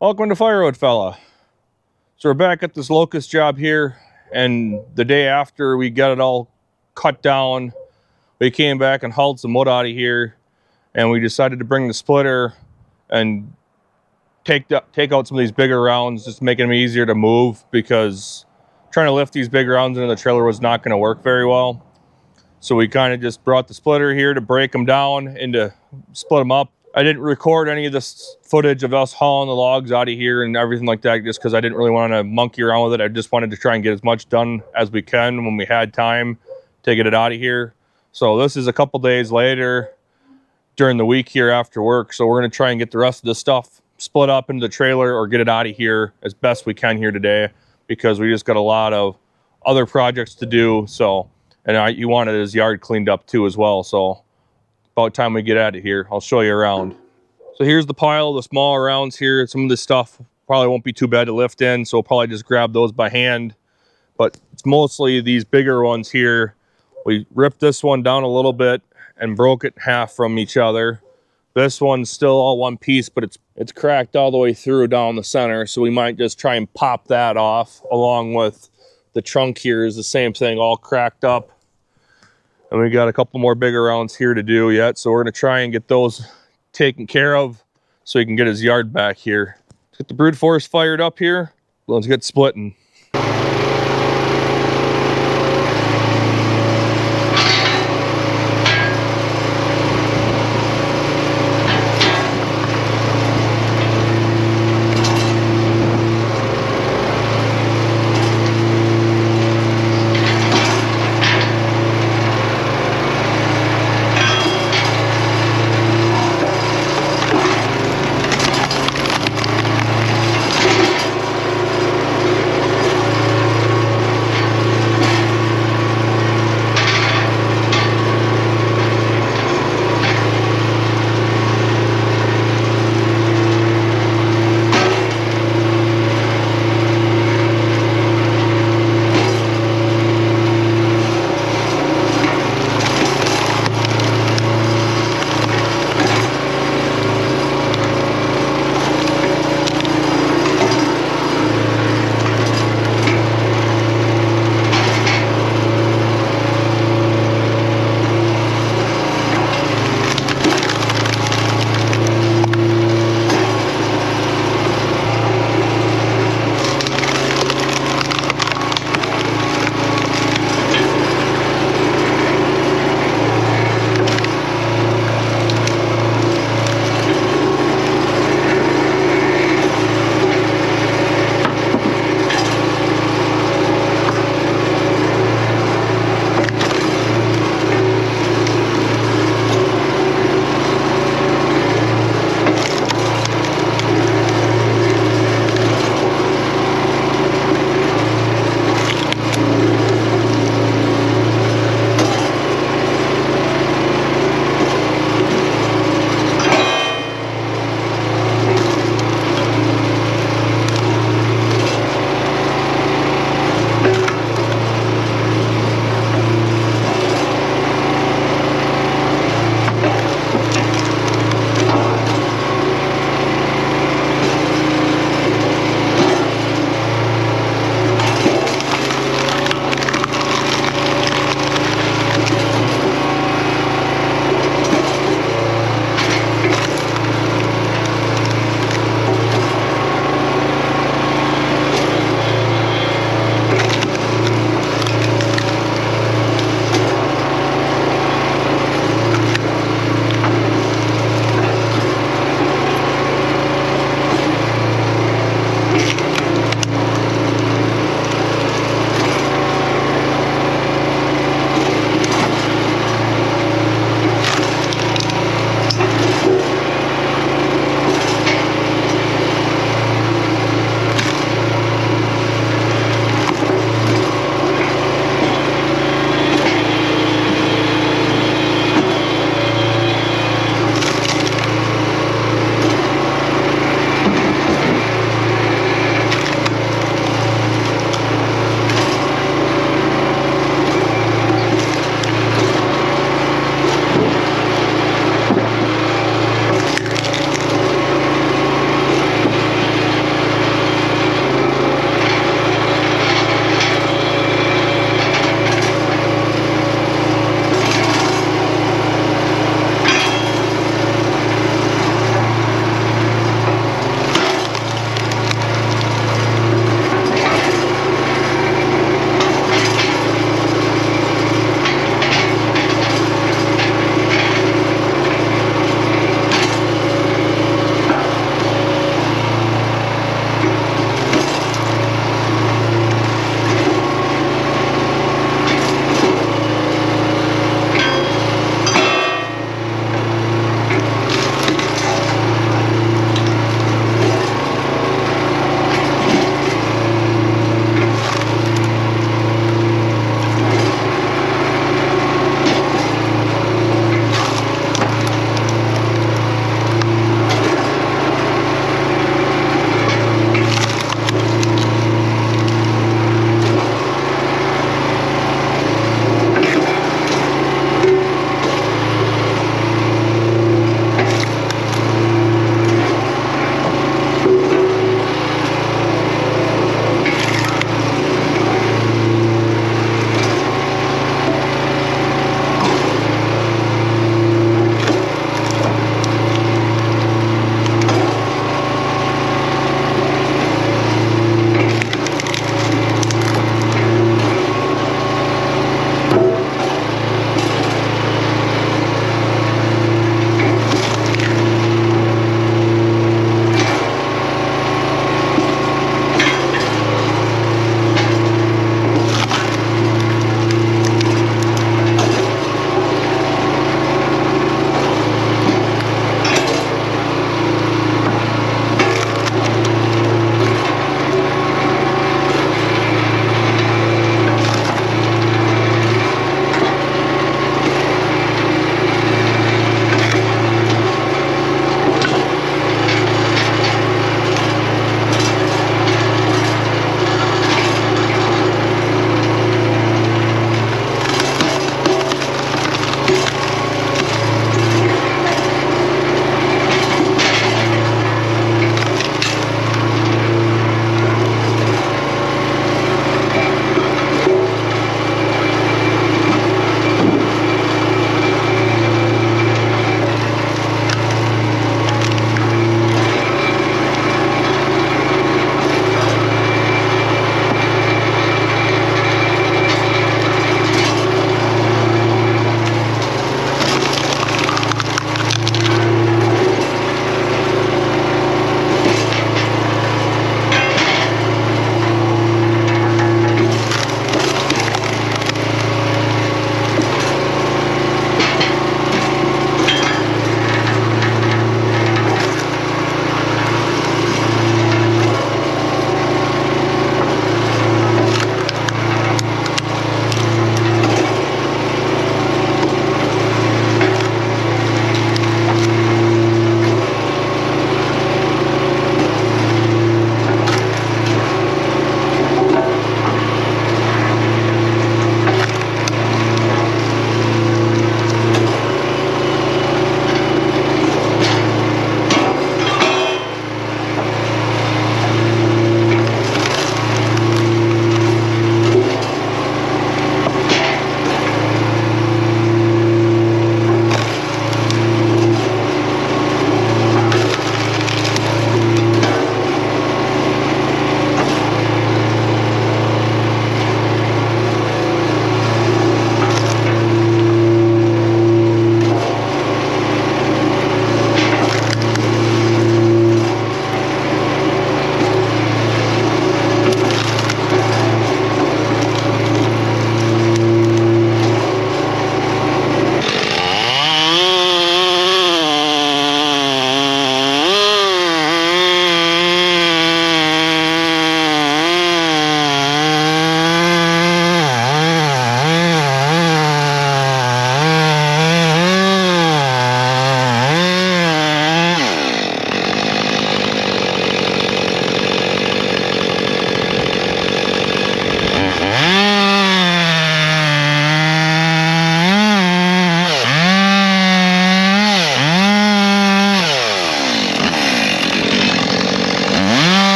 Welcome to Firewood, fella. So we're back at this Locust job here, and the day after we got it all cut down, we came back and hauled some wood out of here, and we decided to bring the splitter and take out some of these bigger rounds, just making them easier to move, because trying to lift these big rounds into the trailer was not going to work very well. So we kind of just brought the splitter here to break them down and to split them up. I didn't record any of this footage of us hauling the logs out of here and everything like that, just because I didn't really want to monkey around with it. I just wanted to try and get as much done as we can when we had time to get it out of here. So this is a couple days later during the week here after work. So we're going to try and get the rest of the stuff split up into the trailer or get it out of here as best we can here today, because we just got a lot of other projects to do. So, and you wanted his yard cleaned up too as well. So about time we get out of here. I'll show you around. So here's the pile of the smaller rounds here. Some of this stuff probably won't be too bad to lift in, so we'll probably just grab those by hand. But it's mostly these bigger ones here. We ripped this one down a little bit and broke it in half from each other. This one's still all one piece, but it's cracked all the way through down the center, so we might just try and pop that off, along with the trunk here is the same thing, all cracked up. And we got a couple more bigger rounds here to do yet, so we're going to try and get those taken care of so he can get his yard back here. Let's get the brute force fired up here. Let's get splitting.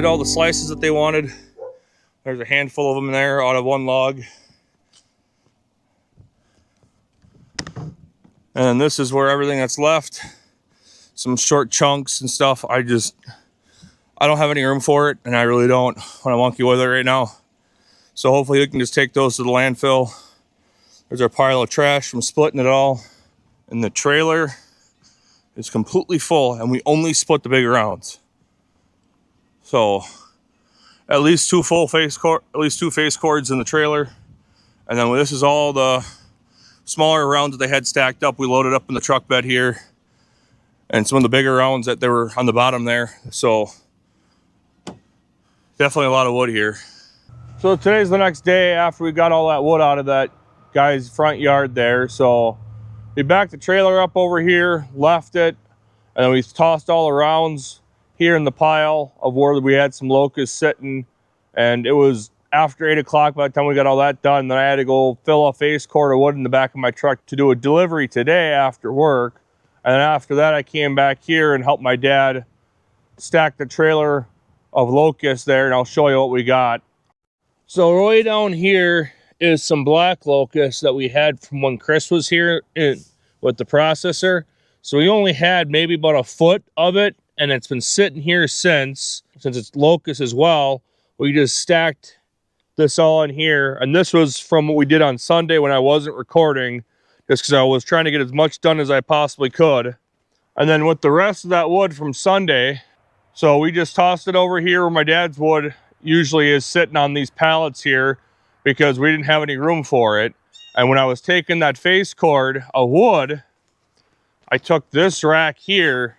did all the slices that they wanted. There's a handful of them there out of one log. And this is where everything that's left. Some short chunks and stuff. I don't have any room for it, and I really don't want to monkey with it right now. So hopefully we can just take those to the landfill. There's our pile of trash from splitting it all. And the trailer is completely full, and we only split the big rounds. So at least two face cords in the trailer. And then this is all the smaller rounds that they had stacked up. We loaded up in the truck bed here. And some of the bigger rounds that they were on the bottom there. So definitely a lot of wood here. So today's the next day after we got all that wood out of that guy's front yard there. So we backed the trailer up over here, left it, and then we tossed all the rounds here in the pile of where we had some locusts sitting. And it was after 8 o'clock by the time we got all that done. Then I had to go fill a face cord of wood in the back of my truck to do a delivery today after work. And then after that, I came back here and helped my dad stack the trailer of locusts there, and I'll show you what we got. So right down here is some black locusts that we had from when Chris was here with the processor. So we only had maybe about a foot of it, and it's been sitting here since it's locust as well. We just stacked this all in here, and this was from what we did on Sunday when I wasn't recording, just because I was trying to get as much done as I possibly could. And then with the rest of that wood from Sunday, so we just tossed it over here where my dad's wood usually is, sitting on these pallets here, because we didn't have any room for it. And when I was taking that face cord of wood, I took this rack here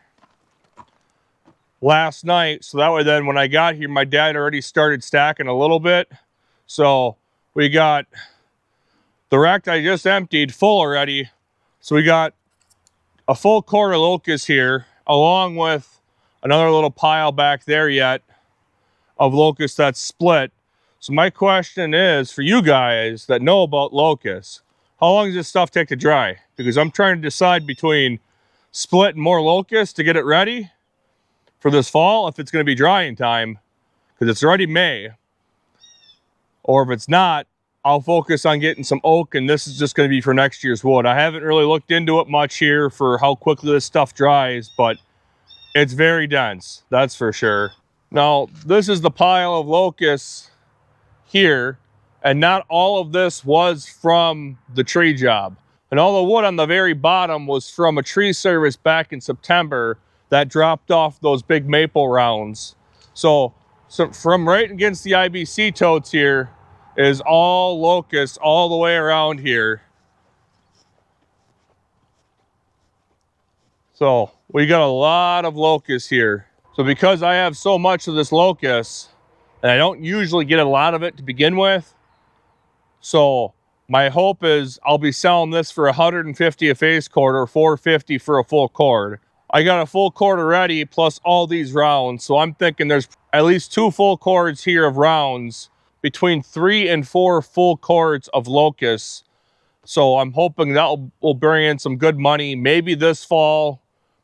last night, so that way then when I got here, my dad already started stacking a little bit. So we got the rack that I just emptied full already. So we got a full cord of locusts here, along with another little pile back there yet of locusts that's split. So my question is, for you guys that know about locusts, how long does this stuff take to dry? Because I'm trying to decide between splitting more locusts to get it ready for this fall, if it's going to be drying time, because it's already May, or if it's not, I'll focus on getting some oak, and this is just going to be for next year's wood. I haven't really looked into it much here for how quickly this stuff dries, but it's very dense, that's for sure. Now, this is the pile of locusts here, and not all of this was from the tree job. And all the wood on the very bottom was from a tree service back in September that dropped off those big maple rounds. So from right against the IBC totes here is all locusts all the way around here. So we got a lot of locusts here. So because I have so much of this locust, and I don't usually get a lot of it to begin with, so my hope is I'll be selling this for $150 a face cord or $450 for a full cord. I got a full cord already plus all these rounds, so I'm thinking there's at least 2 full cords here of rounds, between 3 and 4 full cords of locusts. So I'm hoping that will bring in some good money, maybe this fall,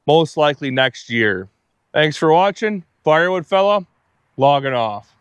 most likely next year. Thanks for watching. Firewood fella, logging off.